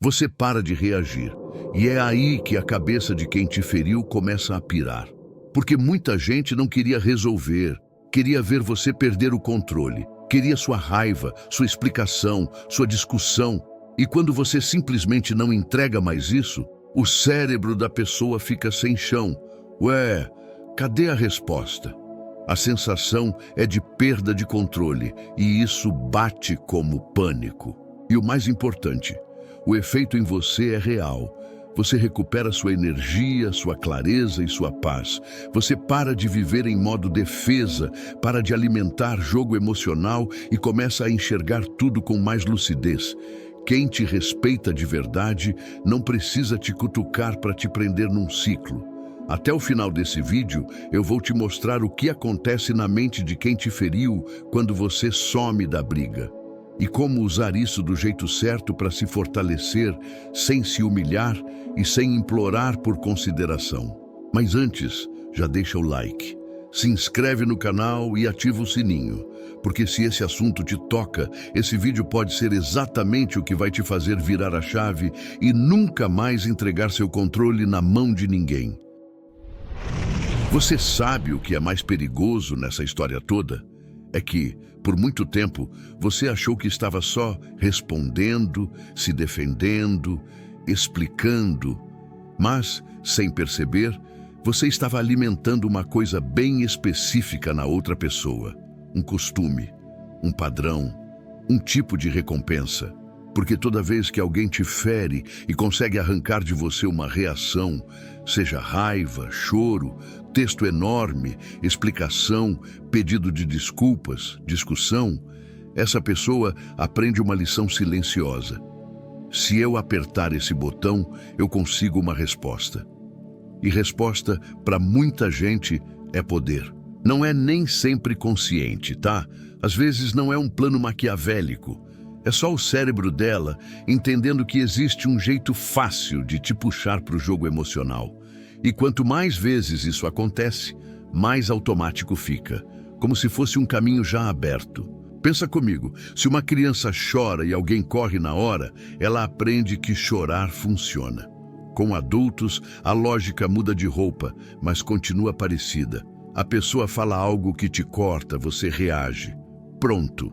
Você para de reagir. E é aí que a cabeça de quem te feriu começa a pirar. Porque muita gente não queria resolver, queria ver você perder o controle, queria sua raiva, sua explicação, sua discussão. E quando você simplesmente não entrega mais isso, o cérebro da pessoa fica sem chão. Ué, cadê a resposta? A sensação é de perda de controle e isso bate como pânico. E o mais importante, o efeito em você é real. Você recupera sua energia, sua clareza e sua paz. Você para de viver em modo defesa, para de alimentar jogo emocional e começa a enxergar tudo com mais lucidez. Quem te respeita de verdade não precisa te cutucar para te prender num ciclo. Até o final desse vídeo, eu vou te mostrar o que acontece na mente de quem te feriu quando você some da briga. E como usar isso do jeito certo para se fortalecer, sem se humilhar e sem implorar por consideração. Mas antes, já deixa o like, se inscreve no canal e ativa o sininho, porque se esse assunto te toca, esse vídeo pode ser exatamente o que vai te fazer virar a chave e nunca mais entregar seu controle na mão de ninguém. Você sabe o que é mais perigoso nessa história toda? É que, por muito tempo, você achou que estava só respondendo, se defendendo, explicando, mas, sem perceber, você estava alimentando uma coisa bem específica na outra pessoa. Um costume, um padrão, um tipo de recompensa. Porque toda vez que alguém te fere e consegue arrancar de você uma reação, seja raiva, choro, texto enorme, explicação, pedido de desculpas, discussão, essa pessoa aprende uma lição silenciosa. Se eu apertar esse botão, eu consigo uma resposta. E resposta, para muita gente, é poder. Não é nem sempre consciente, tá? Às vezes não é um plano maquiavélico. É só o cérebro dela entendendo que existe um jeito fácil de te puxar para o jogo emocional. E quanto mais vezes isso acontece, mais automático fica, como se fosse um caminho já aberto. Pensa comigo, se uma criança chora e alguém corre na hora, ela aprende que chorar funciona. Com adultos, a lógica muda de roupa, mas continua parecida. A pessoa fala algo que te corta, você reage. Pronto.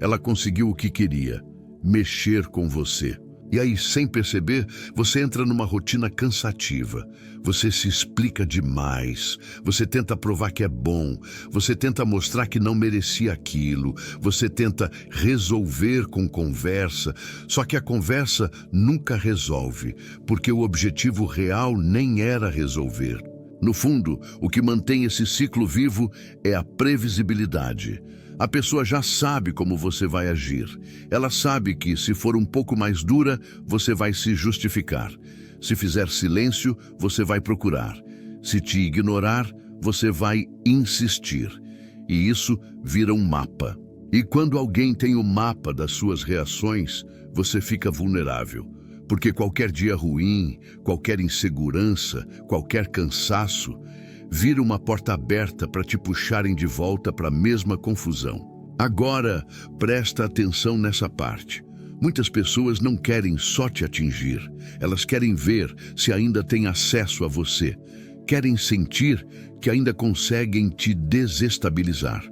Ela conseguiu o que queria, mexer com você. E aí, sem perceber, você entra numa rotina cansativa. Você se explica demais. Você tenta provar que é bom. Você tenta mostrar que não merecia aquilo. Você tenta resolver com conversa. Só que a conversa nunca resolve, porque o objetivo real nem era resolver. No fundo, o que mantém esse ciclo vivo é a previsibilidade. A pessoa já sabe como você vai agir. Ela sabe que, se for um pouco mais dura, você vai se justificar. Se fizer silêncio, você vai procurar. Se te ignorar, você vai insistir. E isso vira um mapa. E quando alguém tem o mapa das suas reações, você fica vulnerável. Porque qualquer dia ruim, qualquer insegurança, qualquer cansaço, vira uma porta aberta para te puxarem de volta para a mesma confusão. Agora, presta atenção nessa parte. Muitas pessoas não querem só te atingir. Elas querem ver se ainda têm acesso a você. Querem sentir que ainda conseguem te desestabilizar.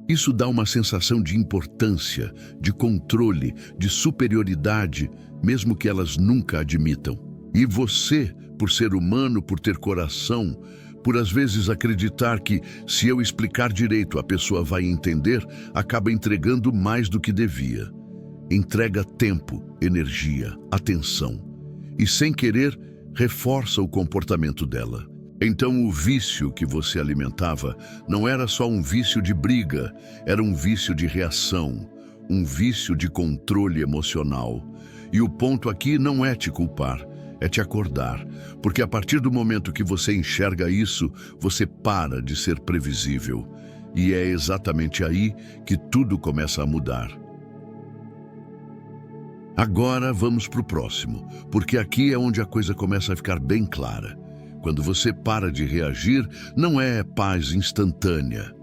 Isso dá uma sensação de importância, de controle, de superioridade, mesmo que elas nunca admitam. E você, por ser humano, por ter coração, por às vezes acreditar que, se eu explicar direito, a pessoa vai entender, acaba entregando mais do que devia. Entrega tempo, energia, atenção. E, sem querer, reforça o comportamento dela. Então o vício que você alimentava não era só um vício de briga, era um vício de reação, um vício de controle emocional. E o ponto aqui não é te culpar, é te acordar, porque a partir do momento que você enxerga isso, você para de ser previsível. E é exatamente aí que tudo começa a mudar. Agora vamos para o próximo, porque aqui é onde a coisa começa a ficar bem clara. Quando você para de reagir, não é paz instantânea.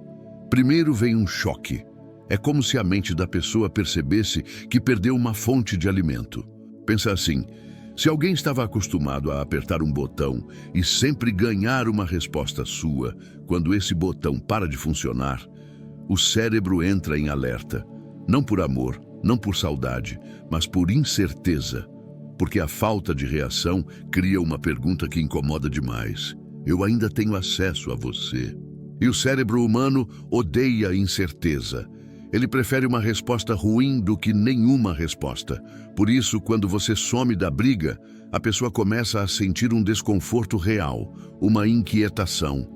Primeiro vem um choque. É como se a mente da pessoa percebesse que perdeu uma fonte de alimento. Pensa assim: se alguém estava acostumado a apertar um botão e sempre ganhar uma resposta sua, quando esse botão para de funcionar, o cérebro entra em alerta. Não por amor, não por saudade, mas por incerteza. Porque a falta de reação cria uma pergunta que incomoda demais. Eu ainda tenho acesso a você? E o cérebro humano odeia a incerteza. Ele prefere uma resposta ruim do que nenhuma resposta. Por isso, quando você some da briga, a pessoa começa a sentir um desconforto real, uma inquietação.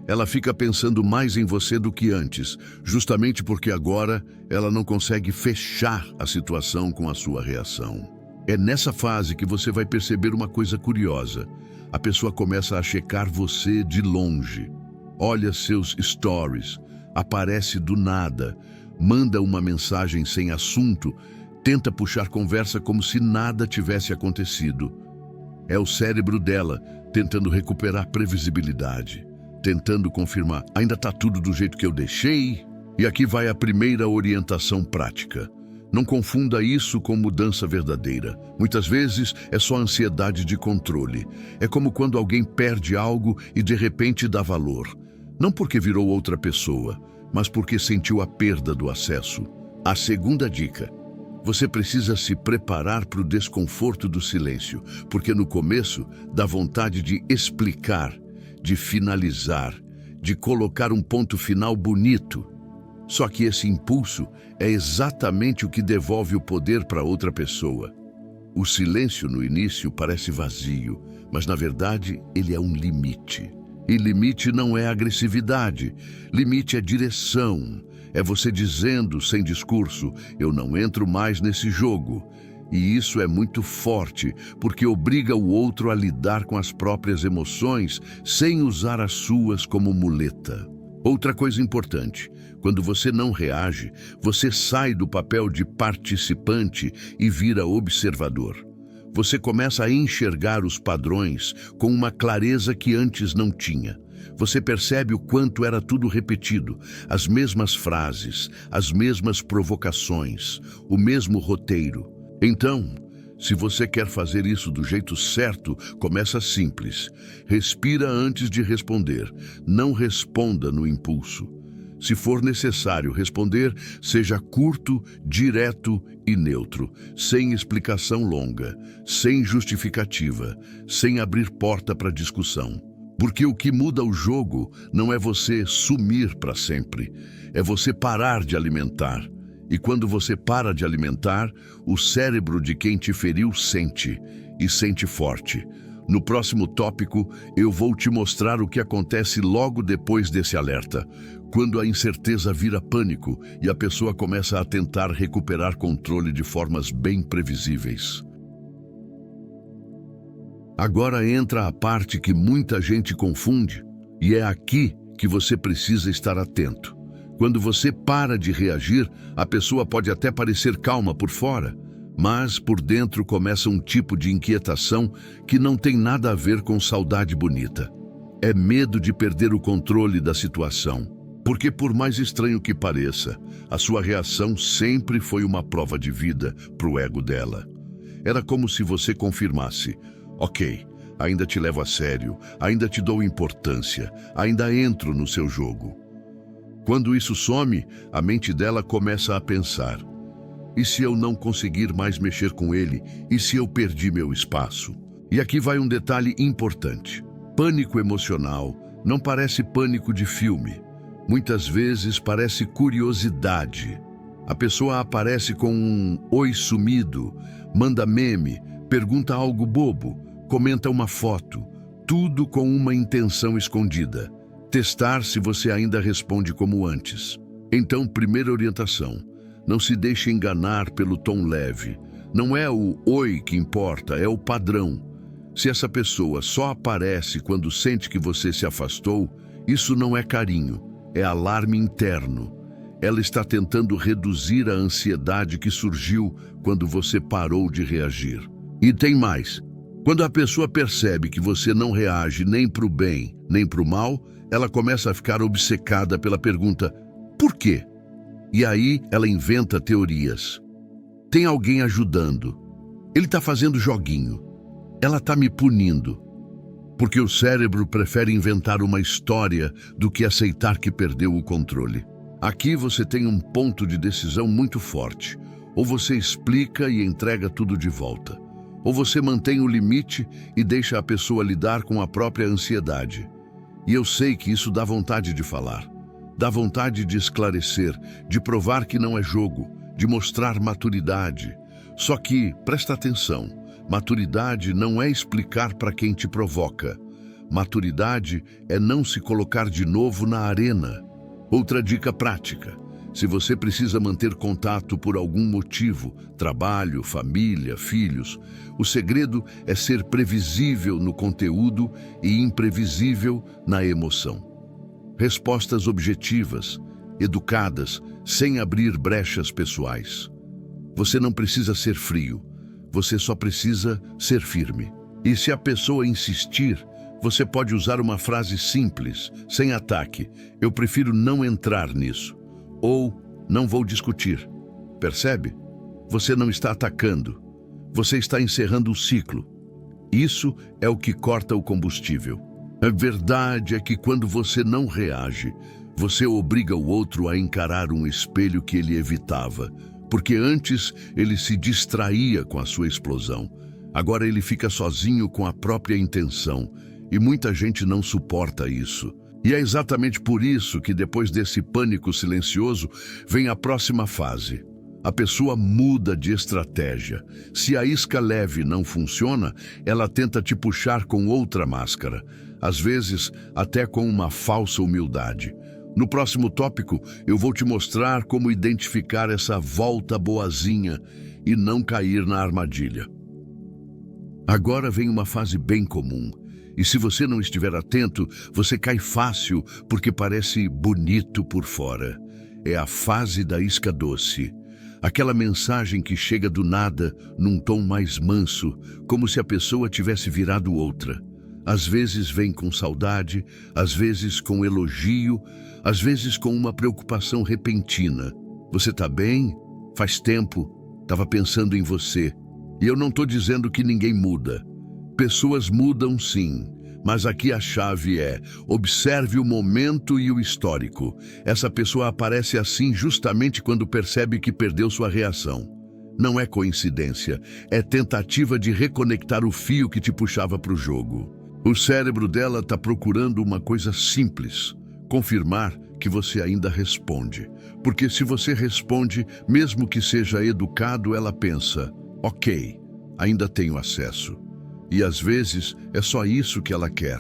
Ela fica pensando mais em você do que antes, justamente porque agora ela não consegue fechar a situação com a sua reação. É nessa fase que você vai perceber uma coisa curiosa. A pessoa começa a checar você de longe. Olha seus stories, aparece do nada, manda uma mensagem sem assunto, tenta puxar conversa como se nada tivesse acontecido. É o cérebro dela tentando recuperar previsibilidade, tentando confirmar: ainda está tudo do jeito que eu deixei? E aqui vai a primeira orientação prática. Não confunda isso com mudança verdadeira. Muitas vezes é só ansiedade de controle. É como quando alguém perde algo e de repente dá valor. Não porque virou outra pessoa, mas porque sentiu a perda do acesso. A segunda dica: você precisa se preparar para o desconforto do silêncio, porque no começo dá vontade de explicar, de finalizar, de colocar um ponto final bonito. Só que esse impulso é exatamente o que devolve o poder para outra pessoa. O silêncio no início parece vazio, mas na verdade ele é um limite. E limite não é agressividade, limite é direção. É você dizendo sem discurso: eu não entro mais nesse jogo. E isso é muito forte, porque obriga o outro a lidar com as próprias emoções sem usar as suas como muleta. Outra coisa importante: quando você não reage, você sai do papel de participante e vira observador. Você começa a enxergar os padrões com uma clareza que antes não tinha. Você percebe o quanto era tudo repetido, as mesmas frases, as mesmas provocações, o mesmo roteiro. Então, se você quer fazer isso do jeito certo, começa simples. Respira antes de responder. Não responda no impulso. Se for necessário responder, seja curto, direto e neutro, sem explicação longa, sem justificativa, sem abrir porta para discussão. Porque o que muda o jogo não é você sumir para sempre, é você parar de alimentar. E quando você para de alimentar, o cérebro de quem te feriu sente, e sente forte. No próximo tópico, eu vou te mostrar o que acontece logo depois desse alerta, quando a incerteza vira pânico e a pessoa começa a tentar recuperar controle de formas bem previsíveis. Agora entra a parte que muita gente confunde, e é aqui que você precisa estar atento. Quando você para de reagir, a pessoa pode até parecer calma por fora, mas por dentro começa um tipo de inquietação que não tem nada a ver com saudade bonita. É medo de perder o controle da situação. Porque, por mais estranho que pareça, a sua reação sempre foi uma prova de vida para o ego dela. Era como se você confirmasse: ok, ainda te levo a sério, ainda te dou importância, ainda entro no seu jogo. Quando isso some, a mente dela começa a pensar: e se eu não conseguir mais mexer com ele? E se eu perdi meu espaço? E aqui vai um detalhe importante. Pânico emocional não parece pânico de filme. Muitas vezes parece curiosidade. A pessoa aparece com um oi sumido, manda meme, pergunta algo bobo, comenta uma foto, tudo com uma intenção escondida. Testar se você ainda responde como antes. Então, primeira orientação: não se deixe enganar pelo tom leve. Não é o oi que importa, é o padrão. Se essa pessoa só aparece quando sente que você se afastou, isso não é carinho, é alarme interno. Ela está tentando reduzir a ansiedade que surgiu quando você parou de reagir. E tem mais. Quando a pessoa percebe que você não reage nem para o bem, nem para o mal, ela começa a ficar obcecada pela pergunta: por quê? E aí ela inventa teorias. Tem alguém ajudando. Ele está fazendo joguinho. Ela está me punindo. Porque o cérebro prefere inventar uma história do que aceitar que perdeu o controle. Aqui você tem um ponto de decisão muito forte. Ou você explica e entrega tudo de volta. Ou você mantém o limite e deixa a pessoa lidar com a própria ansiedade. E eu sei que isso dá vontade de falar. Dá vontade de esclarecer, de provar que não é jogo, de mostrar maturidade. Só que, presta atenção, maturidade não é explicar para quem te provoca. Maturidade é não se colocar de novo na arena. Outra dica prática. Se você precisa manter contato por algum motivo, trabalho, família, filhos, o segredo é ser previsível no conteúdo e imprevisível na emoção. Respostas objetivas, educadas, sem abrir brechas pessoais. Você não precisa ser frio, você só precisa ser firme. E se a pessoa insistir, você pode usar uma frase simples, sem ataque. Eu prefiro não entrar nisso. Ou, não vou discutir. Percebe? Você não está atacando. Você está encerrando o ciclo. Isso é o que corta o combustível. A verdade é que quando você não reage, você obriga o outro a encarar um espelho que ele evitava, porque antes ele se distraía com a sua explosão. Agora ele fica sozinho com a própria intenção, e muita gente não suporta isso. E é exatamente por isso que depois desse pânico silencioso vem a próxima fase. A pessoa muda de estratégia. Se a isca leve não funciona, ela tenta te puxar com outra máscara, às vezes até com uma falsa humildade. No próximo tópico, eu vou te mostrar como identificar essa volta boazinha e não cair na armadilha. Agora vem uma fase bem comum. E se você não estiver atento, você cai fácil porque parece bonito por fora. É a fase da isca doce. Aquela mensagem que chega do nada, num tom mais manso, como se a pessoa tivesse virado outra. Às vezes vem com saudade, às vezes com elogio, às vezes com uma preocupação repentina. Você tá bem? Faz tempo. Tava pensando em você. E eu não tô dizendo que ninguém muda. Pessoas mudam sim, mas aqui a chave é: observe o momento e o histórico. Essa pessoa aparece assim justamente quando percebe que perdeu sua reação. Não é coincidência, é tentativa de reconectar o fio que te puxava para o jogo. O cérebro dela está procurando uma coisa simples: confirmar que você ainda responde. Porque se você responde, mesmo que seja educado, ela pensa: ok, ainda tenho acesso. E às vezes é só isso que ela quer.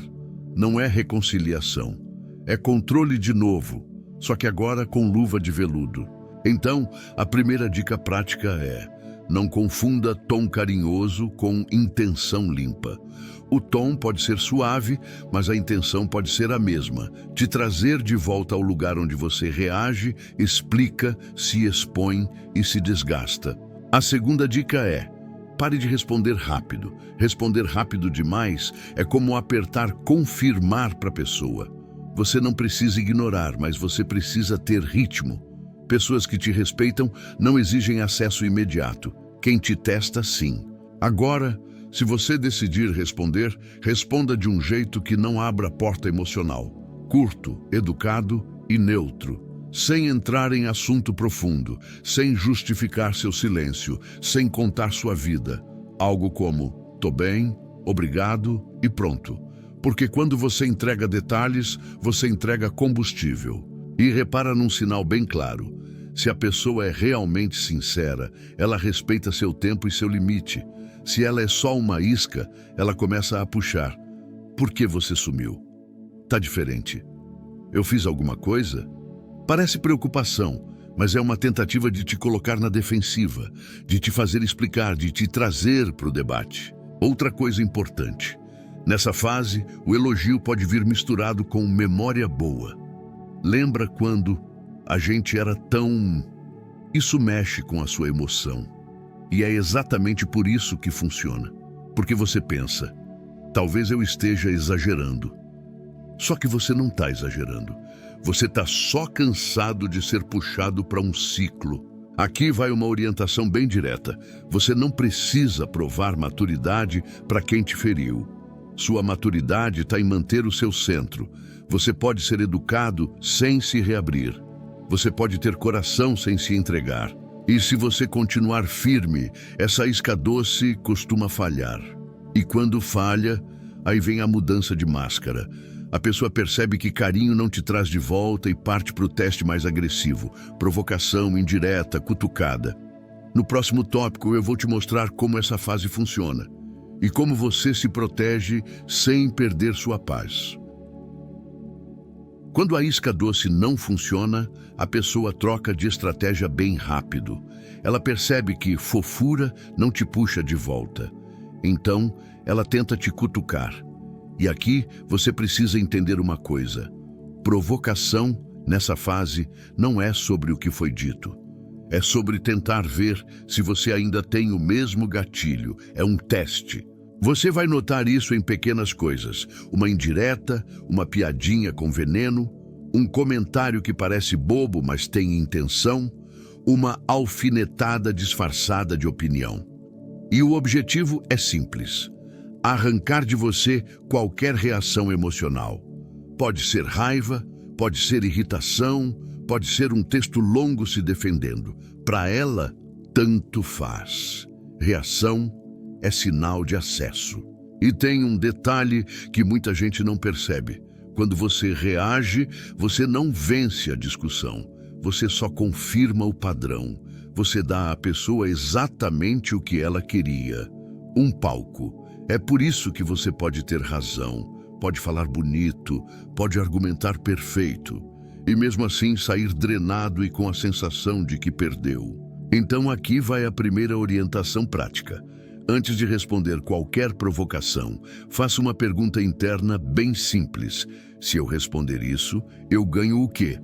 Não é reconciliação. É controle de novo, só que agora com luva de veludo. Então, a primeira dica prática é: não confunda tom carinhoso com intenção limpa. O tom pode ser suave, mas a intenção pode ser a mesma: te trazer de volta ao lugar onde você reage, explica, se expõe e se desgasta. A segunda dica é: pare de responder rápido. Responder rápido demais é como apertar confirmar para a pessoa. Você não precisa ignorar, mas você precisa ter ritmo. Pessoas que te respeitam não exigem acesso imediato. Quem te testa, sim. Agora, se você decidir responder, responda de um jeito que não abra porta emocional. Curto, educado e neutro. Sem entrar em assunto profundo, sem justificar seu silêncio, sem contar sua vida. Algo como: tô bem, obrigado e pronto. Porque quando você entrega detalhes, você entrega combustível. E repara num sinal bem claro: se a pessoa é realmente sincera, ela respeita seu tempo e seu limite. Se ela é só uma isca, ela começa a puxar. Por que você sumiu? Tá diferente. Eu fiz alguma coisa? Parece preocupação, mas é uma tentativa de te colocar na defensiva, de te fazer explicar, de te trazer para o debate. Outra coisa importante: nessa fase, o elogio pode vir misturado com memória boa. Lembra quando a gente era tão... Isso mexe com a sua emoção. E é exatamente por isso que funciona. Porque você pensa: talvez eu esteja exagerando. Só que você não está exagerando. Você está só cansado de ser puxado para um ciclo. Aqui vai uma orientação bem direta. Você não precisa provar maturidade para quem te feriu. Sua maturidade está em manter o seu centro. Você pode ser educado sem se reabrir. Você pode ter coração sem se entregar. E se você continuar firme, essa isca doce costuma falhar. E quando falha, aí vem a mudança de máscara. A pessoa percebe que carinho não te traz de volta e parte para o teste mais agressivo. Provocação, indireta, cutucada. No próximo tópico eu vou te mostrar como essa fase funciona e como você se protege sem perder sua paz. Quando a isca doce não funciona, a pessoa troca de estratégia bem rápido. Ela percebe que fofura não te puxa de volta. Então, ela tenta te cutucar. E aqui você precisa entender uma coisa. Provocação, nessa fase, não é sobre o que foi dito. É sobre tentar ver se você ainda tem o mesmo gatilho. É um teste. Você vai notar isso em pequenas coisas. Uma indireta, uma piadinha com veneno, um comentário que parece bobo, mas tem intenção, uma alfinetada disfarçada de opinião. E o objetivo é simples. Arrancar de você qualquer reação emocional. Pode ser raiva, pode ser irritação, pode ser um texto longo se defendendo. Para ela, tanto faz. Reação é sinal de acesso. E tem um detalhe que muita gente não percebe. Quando você reage, você não vence a discussão. Você só confirma o padrão. Você dá à pessoa exatamente o que ela queria. Um palco. É por isso que você pode ter razão, pode falar bonito, pode argumentar perfeito, e mesmo assim sair drenado e com a sensação de que perdeu. Então aqui vai a primeira orientação prática. Antes de responder qualquer provocação, faça uma pergunta interna bem simples. Se eu responder isso, eu ganho o quê?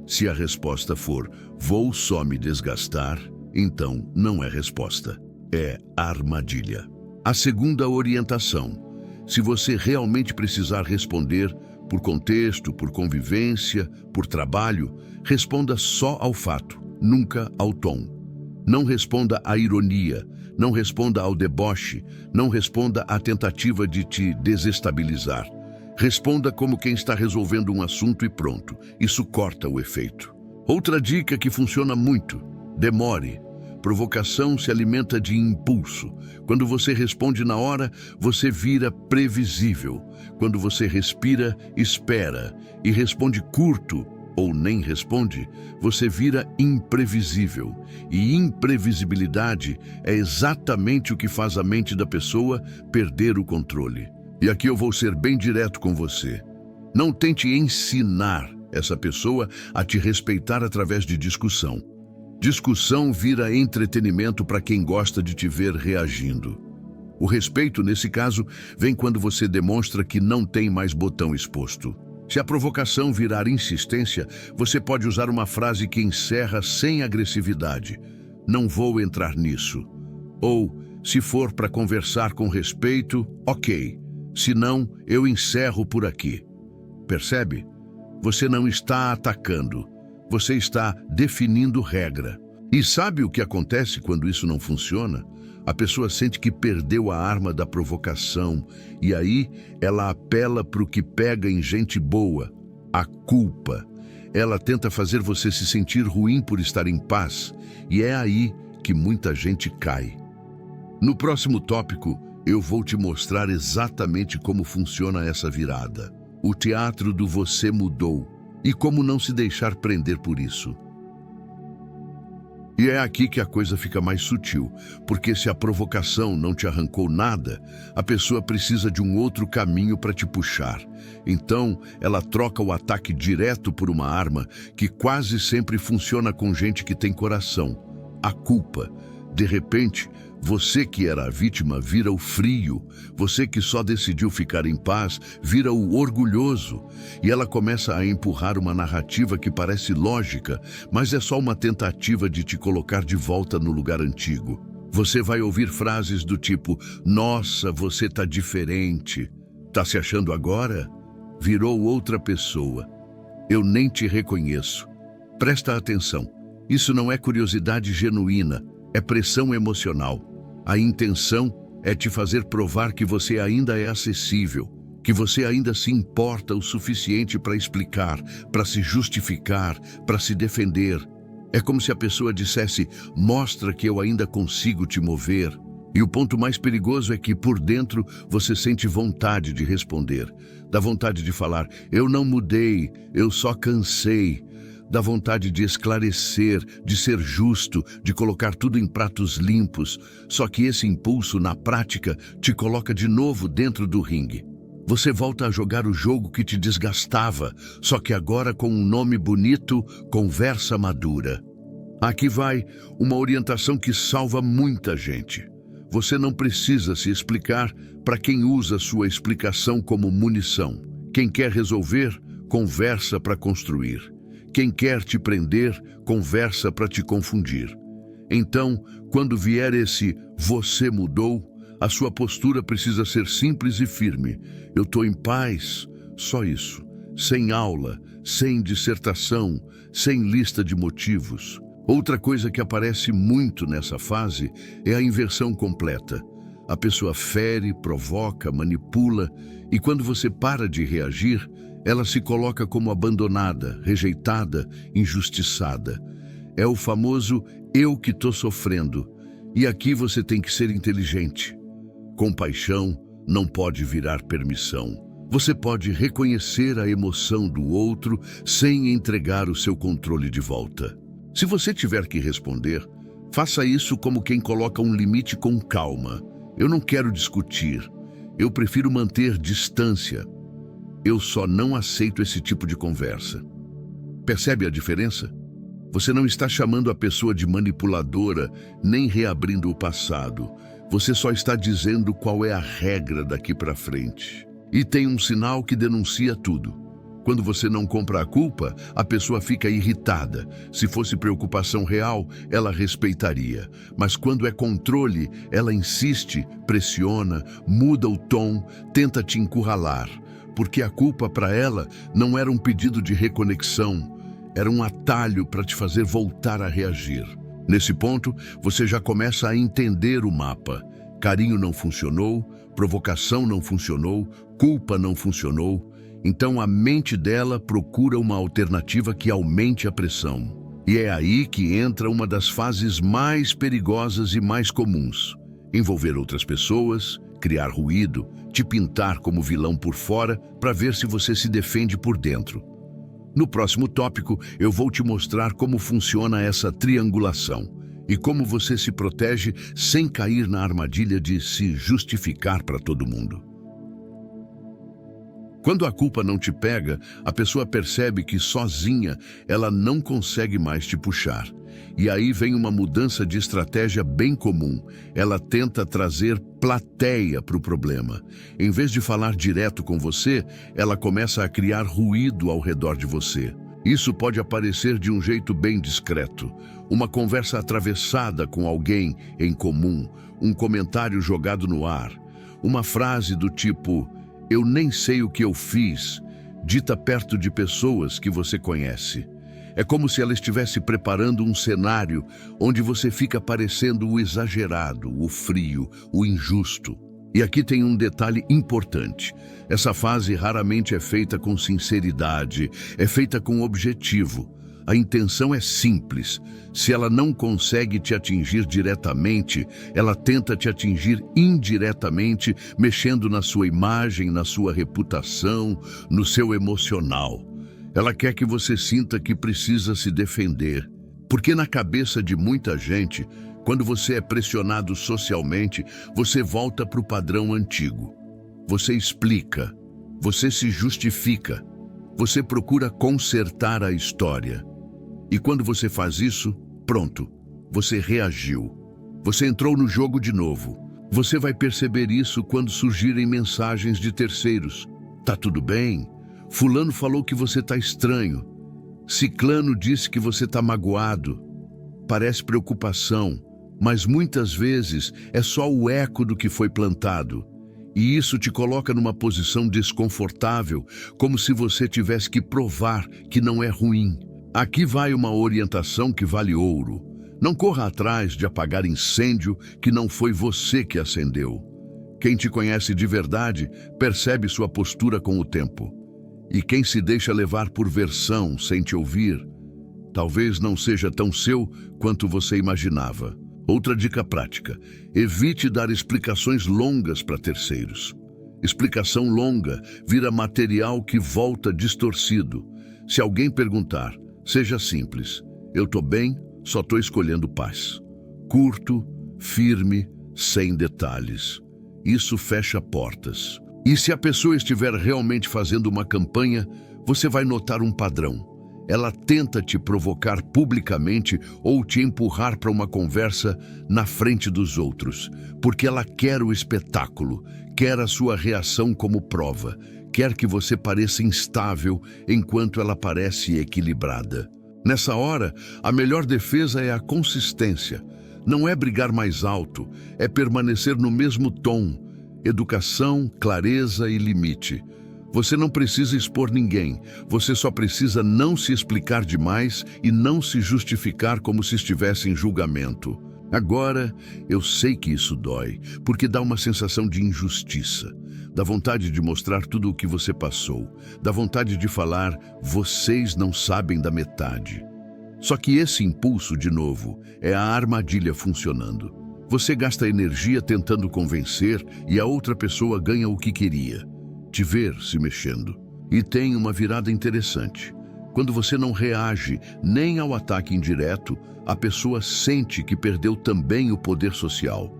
Se a resposta for, vou só me desgastar, então não é resposta, é armadilha. A segunda orientação. Se você realmente precisar responder por contexto, por convivência, por trabalho, responda só ao fato, nunca ao tom. Não responda à ironia, não responda ao deboche, não responda à tentativa de te desestabilizar. Responda como quem está resolvendo um assunto e pronto. Isso corta o efeito. Outra dica que funciona muito: demore. Provocação se alimenta de impulso. Quando você responde na hora, você vira previsível. Quando você respira, espera e responde curto ou nem responde, você vira imprevisível. E imprevisibilidade é exatamente o que faz a mente da pessoa perder o controle. E aqui eu vou ser bem direto com você. Não tente ensinar essa pessoa a te respeitar através de discussão. Discussão vira entretenimento para quem gosta de te ver reagindo. O respeito, nesse caso, vem quando você demonstra que não tem mais botão exposto. Se a provocação virar insistência, você pode usar uma frase que encerra sem agressividade. Não vou entrar nisso. Ou, se for para conversar com respeito, ok. Se não, eu encerro por aqui. Percebe? Você não está atacando. Você está definindo regra. E sabe o que acontece quando isso não funciona? A pessoa sente que perdeu a arma da provocação e aí ela apela para o que pega em gente boa, a culpa. Ela tenta fazer você se sentir ruim por estar em paz e é aí que muita gente cai. No próximo tópico, eu vou te mostrar exatamente como funciona essa virada. O teatro do você mudou. E como não se deixar prender por isso. E é aqui que a coisa fica mais sutil, porque se a provocação não te arrancou nada, a pessoa precisa de um outro caminho para te puxar. Então, ela troca o ataque direto por uma arma que quase sempre funciona com gente que tem coração: a culpa. De repente, você que era a vítima vira o frio, você que só decidiu ficar em paz vira o orgulhoso. E ela começa a empurrar uma narrativa que parece lógica, mas é só uma tentativa de te colocar de volta no lugar antigo. Você vai ouvir frases do tipo: nossa, você tá diferente. Tá se achando agora? Virou outra pessoa. Eu nem te reconheço. Presta atenção. Isso não é curiosidade genuína, é pressão emocional. A intenção é te fazer provar que você ainda é acessível, que você ainda se importa o suficiente para explicar, para se justificar, para se defender. É como se a pessoa dissesse: mostra que eu ainda consigo te mover. E o ponto mais perigoso é que, por dentro, você sente vontade de responder. Dá vontade de falar: eu não mudei, eu só cansei. Dá vontade de esclarecer, de ser justo, de colocar tudo em pratos limpos. Só que esse impulso, na prática, te coloca de novo dentro do ringue. Você volta a jogar o jogo que te desgastava, só que agora com um nome bonito: conversa madura. Aqui vai uma orientação que salva muita gente. Você não precisa se explicar para quem usa sua explicação como munição. Quem quer resolver, conversa para construir. Quem quer te prender, conversa para te confundir. Então, quando vier esse "você mudou", a sua postura precisa ser simples e firme. Eu estou em paz, só isso. Sem aula, sem dissertação, sem lista de motivos. Outra coisa que aparece muito nessa fase é a inversão completa. A pessoa fere, provoca, manipula, e quando você para de reagir, ela se coloca como abandonada, rejeitada, injustiçada. É o famoso "eu que estou sofrendo", e aqui você tem que ser inteligente. Compaixão não pode virar permissão. Você pode reconhecer a emoção do outro sem entregar o seu controle de volta. Se você tiver que responder, faça isso como quem coloca um limite com calma. Eu não quero discutir. Eu prefiro manter distância. Eu só não aceito esse tipo de conversa. Percebe a diferença? Você não está chamando a pessoa de manipuladora, nem reabrindo o passado. Você só está dizendo qual é a regra daqui para frente. E tem um sinal que denuncia tudo. Quando você não compra a culpa, a pessoa fica irritada. Se fosse preocupação real, ela respeitaria. Mas quando é controle, ela insiste, pressiona, muda o tom, tenta te encurralar. Porque a culpa para ela não era um pedido de reconexão, era um atalho para te fazer voltar a reagir. Nesse ponto, você já começa a entender o mapa. Carinho não funcionou, provocação não funcionou, culpa não funcionou. Então a mente dela procura uma alternativa que aumente a pressão. E é aí que entra uma das fases mais perigosas e mais comuns: envolver outras pessoas, criar ruído, te pintar como vilão por fora para ver se você se defende por dentro. No próximo tópico, eu vou te mostrar como funciona essa triangulação e como você se protege sem cair na armadilha de se justificar para todo mundo. Quando a culpa não te pega, a pessoa percebe que sozinha ela não consegue mais te puxar. E aí vem uma mudança de estratégia bem comum. Ela tenta trazer plateia para o problema. Em vez de falar direto com você, ela começa a criar ruído ao redor de você. Isso pode aparecer de um jeito bem discreto. Uma conversa atravessada com alguém em comum, um comentário jogado no ar, uma frase do tipo "eu nem sei o que eu fiz", dita perto de pessoas que você conhece. É como se ela estivesse preparando um cenário onde você fica parecendo o exagerado, o frio, o injusto. E aqui tem um detalhe importante. Essa fase raramente é feita com sinceridade, é feita com objetivo. A intenção é simples. Se ela não consegue te atingir diretamente, ela tenta te atingir indiretamente, mexendo na sua imagem, na sua reputação, no seu emocional. Ela quer que você sinta que precisa se defender. Porque na cabeça de muita gente, quando você é pressionado socialmente, você volta para o padrão antigo. Você explica, você se justifica, você procura consertar a história. E quando você faz isso, pronto, você reagiu. Você entrou no jogo de novo. Você vai perceber isso quando surgirem mensagens de terceiros. Tá tudo bem? Fulano falou que você tá estranho. Ciclano disse que você tá magoado. Parece preocupação, mas muitas vezes é só o eco do que foi plantado. E isso te coloca numa posição desconfortável, como se você tivesse que provar que não é ruim. Aqui vai uma orientação que vale ouro. Não corra atrás de apagar incêndio que não foi você que acendeu. Quem te conhece de verdade percebe sua postura com o tempo. E quem se deixa levar por versão sem te ouvir, talvez não seja tão seu quanto você imaginava. Outra dica prática: evite dar explicações longas para terceiros. Explicação longa vira material que volta distorcido. Se alguém perguntar, seja simples: eu tô bem, só tô escolhendo paz. Curto, firme, sem detalhes. Isso fecha portas. E se a pessoa estiver realmente fazendo uma campanha, você vai notar um padrão. Ela tenta te provocar publicamente ou te empurrar para uma conversa na frente dos outros, porque ela quer o espetáculo, quer a sua reação como prova, quer que você pareça instável enquanto ela parece equilibrada. Nessa hora, a melhor defesa é a consistência. Não é brigar mais alto, é permanecer no mesmo tom. Educação, clareza e limite. Você não precisa expor ninguém, você só precisa não se explicar demais e não se justificar como se estivesse em julgamento. Agora, eu sei que isso dói, porque dá uma sensação de injustiça. Dá vontade de mostrar tudo o que você passou. Dá vontade de falar, vocês não sabem da metade. Só que esse impulso, de novo, é a armadilha funcionando. Você gasta energia tentando convencer e a outra pessoa ganha o que queria: te ver se mexendo. E tem uma virada interessante. Quando você não reage nem ao ataque indireto, a pessoa sente que perdeu também o poder social.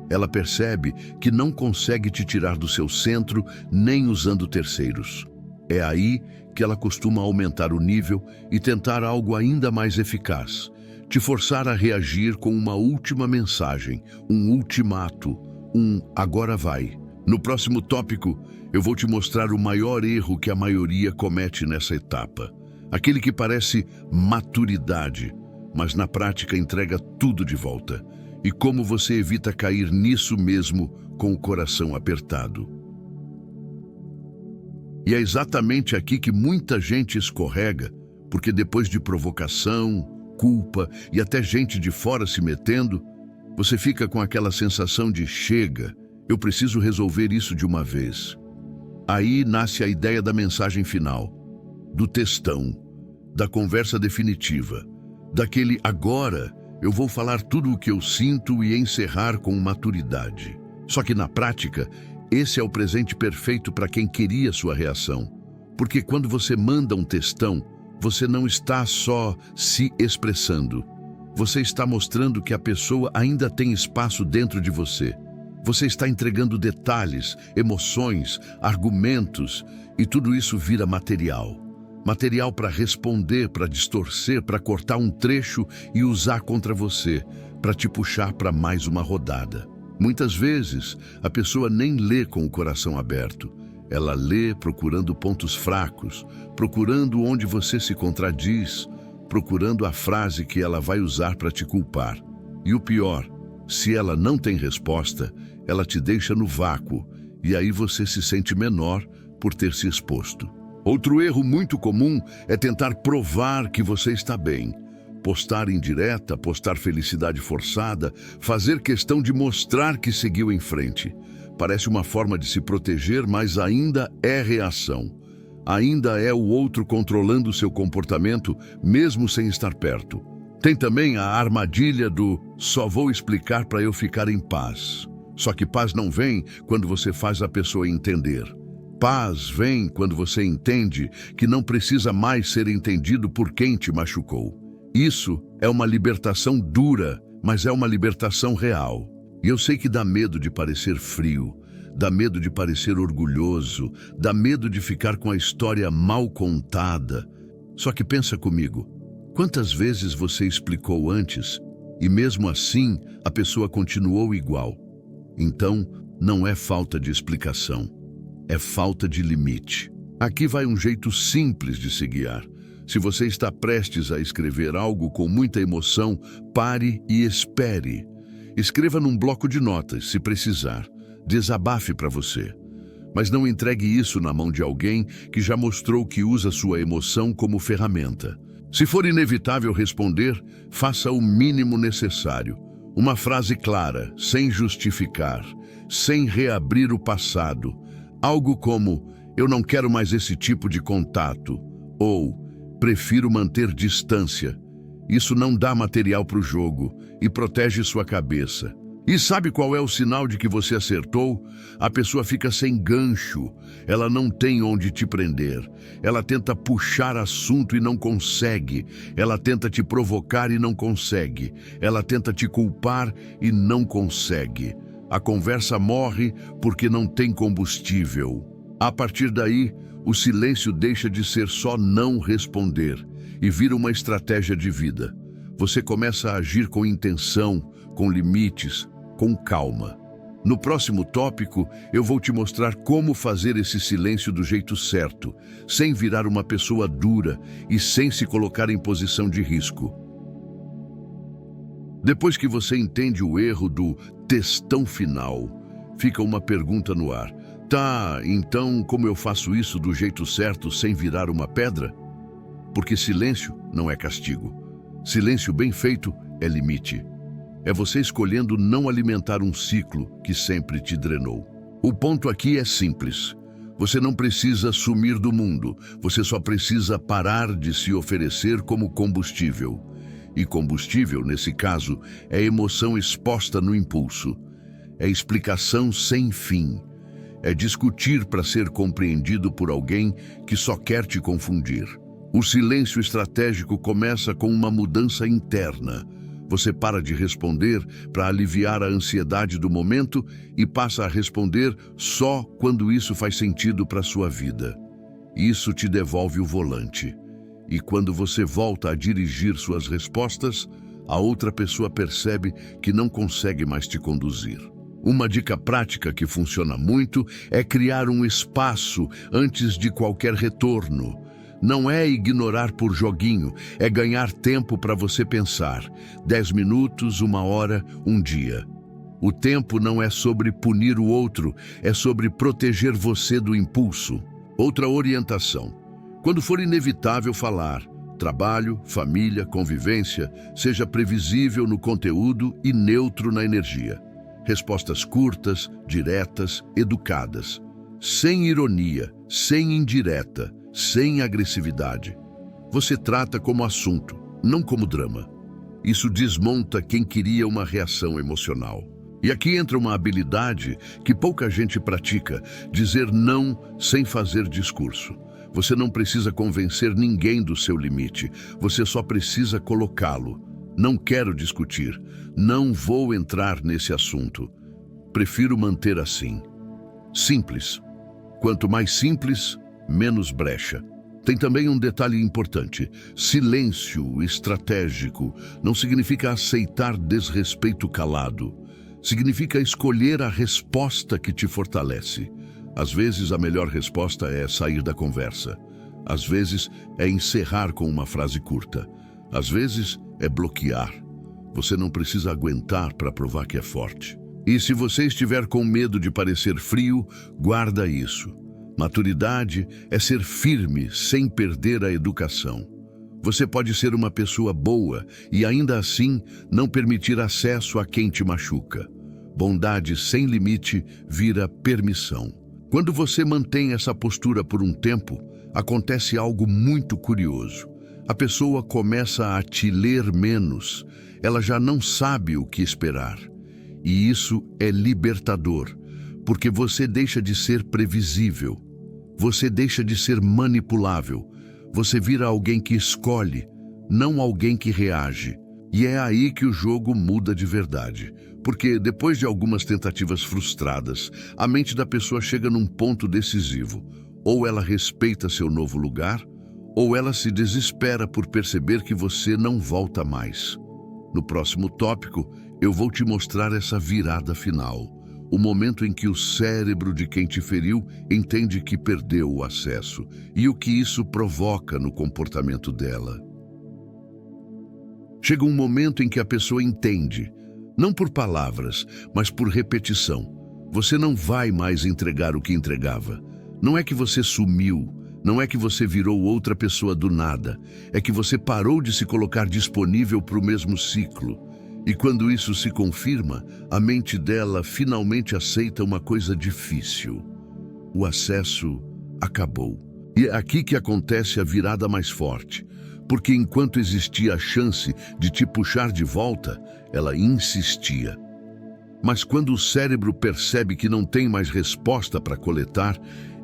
Ela percebe que não consegue te tirar do seu centro nem usando terceiros. É aí que ela costuma aumentar o nível e tentar algo ainda mais eficaz: te forçar a reagir com uma última mensagem, um ultimato, um agora vai. No próximo tópico, eu vou te mostrar o maior erro que a maioria comete nessa etapa. Aquele que parece maturidade, mas na prática entrega tudo de volta. E como você evita cair nisso mesmo com o coração apertado. E é exatamente aqui que muita gente escorrega, porque depois de provocação, culpa e até gente de fora se metendo, você fica com aquela sensação de chega, eu preciso resolver isso de uma vez. Aí nasce a ideia da mensagem final, do textão, da conversa definitiva, daquele agora eu vou falar tudo o que eu sinto e encerrar com maturidade. Só que na prática, esse é o presente perfeito para quem queria sua reação. Porque quando você manda um textão, você não está só se expressando. Você está mostrando que a pessoa ainda tem espaço dentro de você. Você está entregando detalhes, emoções, argumentos, e tudo isso vira material. Material para responder, para distorcer, para cortar um trecho e usar contra você, para te puxar para mais uma rodada. Muitas vezes, a pessoa nem lê com o coração aberto. Ela lê procurando pontos fracos, procurando onde você se contradiz, procurando a frase que ela vai usar para te culpar. E o pior, se ela não tem resposta, ela te deixa no vácuo, e aí você se sente menor por ter se exposto. Outro erro muito comum é tentar provar que você está bem. Postar indireta, postar felicidade forçada, fazer questão de mostrar que seguiu em frente. Parece uma forma de se proteger, mas ainda é reação. Ainda é o outro controlando seu comportamento, mesmo sem estar perto. Tem também a armadilha do só vou explicar para eu ficar em paz. Só que paz não vem quando você faz a pessoa entender. Paz vem quando você entende que não precisa mais ser entendido por quem te machucou. Isso é uma libertação dura, mas é uma libertação real. E eu sei que dá medo de parecer frio, dá medo de parecer orgulhoso, dá medo de ficar com a história mal contada. Só que pensa comigo, quantas vezes você explicou antes e mesmo assim a pessoa continuou igual? Então, não é falta de explicação. É falta de limite. Aqui vai um jeito simples de se guiar. Se você está prestes a escrever algo com muita emoção, pare e espere. Escreva num bloco de notas, se precisar. Desabafe para você. Mas não entregue isso na mão de alguém que já mostrou que usa sua emoção como ferramenta. Se for inevitável responder, faça o mínimo necessário. Uma frase clara, sem justificar, sem reabrir o passado. Algo como, eu não quero mais esse tipo de contato, ou prefiro manter distância. Isso não dá material para o jogo e protege sua cabeça. E sabe qual é o sinal de que você acertou? A pessoa fica sem gancho, ela não tem onde te prender. Ela tenta puxar assunto e não consegue. Ela tenta te provocar e não consegue. Ela tenta te culpar e não consegue. A conversa morre porque não tem combustível. A partir daí, o silêncio deixa de ser só não responder e vira uma estratégia de vida. Você começa a agir com intenção, com limites, com calma. No próximo tópico, eu vou te mostrar como fazer esse silêncio do jeito certo, sem virar uma pessoa dura e sem se colocar em posição de risco. Depois que você entende o erro do textão final, fica uma pergunta no ar. Tá, então como eu faço isso do jeito certo sem virar uma pedra? Porque silêncio não é castigo. Silêncio bem feito é limite. É você escolhendo não alimentar um ciclo que sempre te drenou. O ponto aqui é simples. Você não precisa sumir do mundo. Você só precisa parar de se oferecer como combustível. E combustível, nesse caso, é emoção exposta no impulso. É explicação sem fim. É discutir para ser compreendido por alguém que só quer te confundir. O silêncio estratégico começa com uma mudança interna. Você para de responder para aliviar a ansiedade do momento e passa a responder só quando isso faz sentido para a sua vida. Isso te devolve o volante. E quando você volta a dirigir suas respostas, a outra pessoa percebe que não consegue mais te conduzir. Uma dica prática que funciona muito é criar um espaço antes de qualquer retorno. Não é ignorar por joguinho, é ganhar tempo para você pensar. 10 minutos, 1 hora, 1 dia. O tempo não é sobre punir o outro, é sobre proteger você do impulso. Outra orientação. Quando for inevitável falar, trabalho, família, convivência, seja previsível no conteúdo e neutro na energia. Respostas curtas, diretas, educadas. Sem ironia, sem indireta, sem agressividade. Você trata como assunto, não como drama. Isso desmonta quem queria uma reação emocional. E aqui entra uma habilidade que pouca gente pratica, dizer não sem fazer discurso. Você não precisa convencer ninguém do seu limite, você só precisa colocá-lo. Não quero discutir, não vou entrar nesse assunto. Prefiro manter assim. Simples. Quanto mais simples, menos brecha. Tem também um detalhe importante. Silêncio estratégico não significa aceitar desrespeito calado. Significa escolher a resposta que te fortalece. Às vezes, a melhor resposta é sair da conversa. Às vezes, é encerrar com uma frase curta. Às vezes, é bloquear. Você não precisa aguentar para provar que é forte. E se você estiver com medo de parecer frio, guarda isso. Maturidade é ser firme sem perder a educação. Você pode ser uma pessoa boa e ainda assim não permitir acesso a quem te machuca. Bondade sem limite vira permissão. Quando você mantém essa postura por um tempo, acontece algo muito curioso. A pessoa começa a te ler menos. Ela já não sabe o que esperar. E isso é libertador, porque você deixa de ser previsível. Você deixa de ser manipulável. Você vira alguém que escolhe, não alguém que reage. E é aí que o jogo muda de verdade. Porque depois de algumas tentativas frustradas, a mente da pessoa chega num ponto decisivo. Ou ela respeita seu novo lugar, ou ela se desespera por perceber que você não volta mais. No próximo tópico, eu vou te mostrar essa virada final. O momento em que o cérebro de quem te feriu entende que perdeu o acesso e o que isso provoca no comportamento dela. Chega um momento em que a pessoa entende, não por palavras, mas por repetição. Você não vai mais entregar o que entregava. Não é que você sumiu, Não é que você virou outra pessoa do nada, é que você parou de se colocar disponível para o mesmo ciclo. E quando isso se confirma, a mente dela finalmente aceita uma coisa difícil. O acesso acabou. E é aqui que acontece a virada mais forte, porque enquanto existia a chance de te puxar de volta, ela insistia. Mas quando o cérebro percebe que não tem mais resposta para coletar,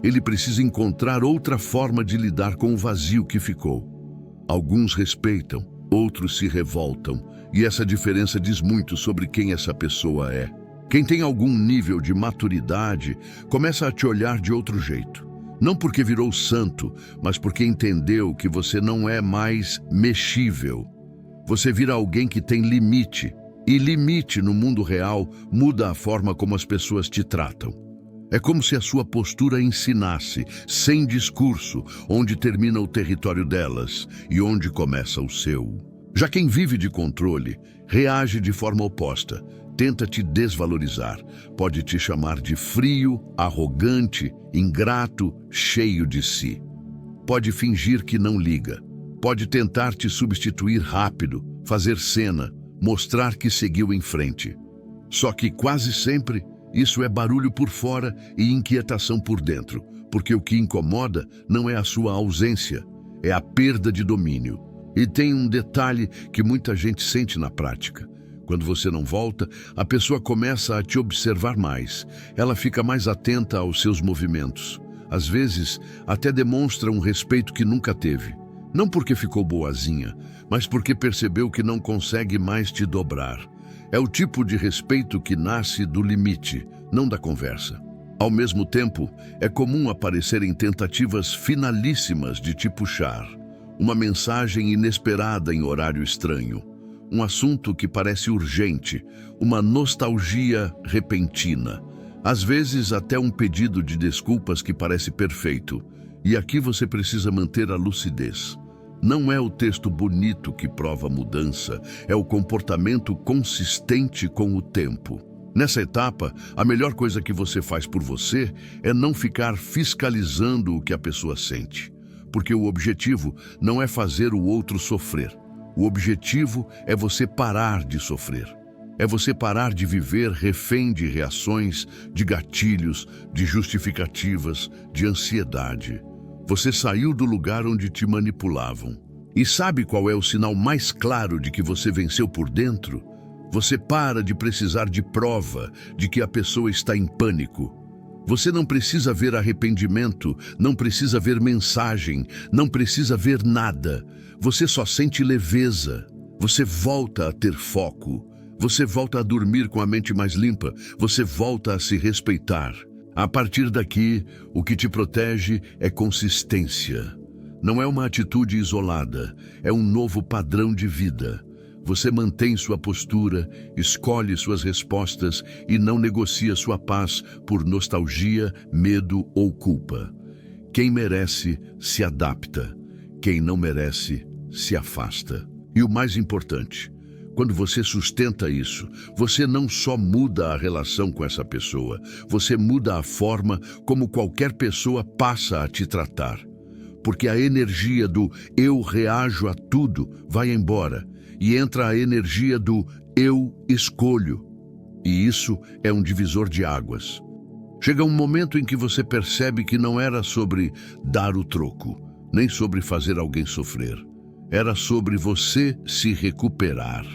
ele precisa encontrar outra forma de lidar com o vazio que ficou. Alguns respeitam, outros se revoltam, e essa diferença diz muito sobre quem essa pessoa é. Quem tem algum nível de maturidade começa a te olhar de outro jeito. Não porque virou santo, mas porque entendeu que você não é mais mexível. Você vira alguém que tem limite. E limite no mundo real muda a forma como as pessoas te tratam. É como se a sua postura ensinasse, sem discurso, onde termina o território delas e onde começa o seu. Já quem vive de controle reage de forma oposta, tenta te desvalorizar, pode te chamar de frio, arrogante, ingrato, cheio de si. Pode fingir que não liga, pode tentar te substituir rápido, fazer cena, mostrar que seguiu em frente. Só que quase sempre isso é barulho por fora e inquietação por dentro, porque o que incomoda não é a sua ausência, é a perda de domínio. E tem um detalhe que muita gente sente na prática. Quando você não volta, a pessoa começa a te observar mais. Ela fica mais atenta aos seus movimentos. Às vezes, até demonstra um respeito que nunca teve. Não porque ficou boazinha, mas porque percebeu que não consegue mais te dobrar. É o tipo de respeito que nasce do limite, não da conversa. Ao mesmo tempo, é comum aparecerem tentativas finalíssimas de te puxar. Uma mensagem inesperada em horário estranho. Um assunto que parece urgente, uma nostalgia repentina. Às vezes até um pedido de desculpas que parece perfeito. E aqui você precisa manter a lucidez. Não é o texto bonito que prova a mudança, é o comportamento consistente com o tempo. Nessa etapa, a melhor coisa que você faz por você é não ficar fiscalizando o que a pessoa sente. Porque o objetivo não é fazer o outro sofrer. O objetivo é você parar de sofrer. É você parar de viver refém de reações, de gatilhos, de justificativas, de ansiedade. Você saiu do lugar onde te manipulavam. E sabe qual é o sinal mais claro de que você venceu por dentro? Você para de precisar de prova de que a pessoa está em pânico. Você não precisa ver arrependimento, não precisa ver mensagem, não precisa ver nada. Você só sente leveza. Você volta a ter foco. Você volta a dormir com a mente mais limpa. Você volta a se respeitar. A partir daqui, o que te protege é consistência. Não é uma atitude isolada, é um novo padrão de vida. Você mantém sua postura, escolhe suas respostas e não negocia sua paz por nostalgia, medo ou culpa. Quem merece, se adapta. Quem não merece, se afasta. E o mais importante, quando você sustenta isso, você não só muda a relação com essa pessoa, você muda a forma como qualquer pessoa passa a te tratar. Porque a energia do eu reajo a tudo vai embora e entra a energia do eu escolho. E isso é um divisor de águas. Chega um momento em que você percebe que não era sobre dar o troco, nem sobre fazer alguém sofrer. Era sobre você se recuperar.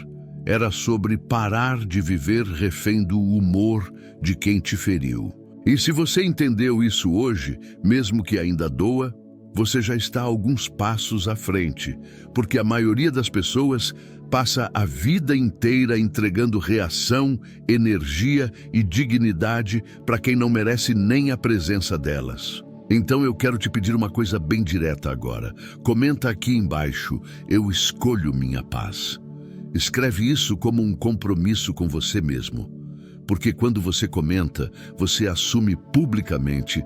Era sobre parar de viver refém do humor de quem te feriu. E se você entendeu isso hoje, mesmo que ainda doa, você já está alguns passos à frente, porque a maioria das pessoas passa a vida inteira entregando reação, energia e dignidade para quem não merece nem a presença delas. Então eu quero te pedir uma coisa bem direta agora. Comenta aqui embaixo, eu escolho minha paz. Escreve isso como um compromisso com você mesmo. Porque quando você comenta, você assume publicamente,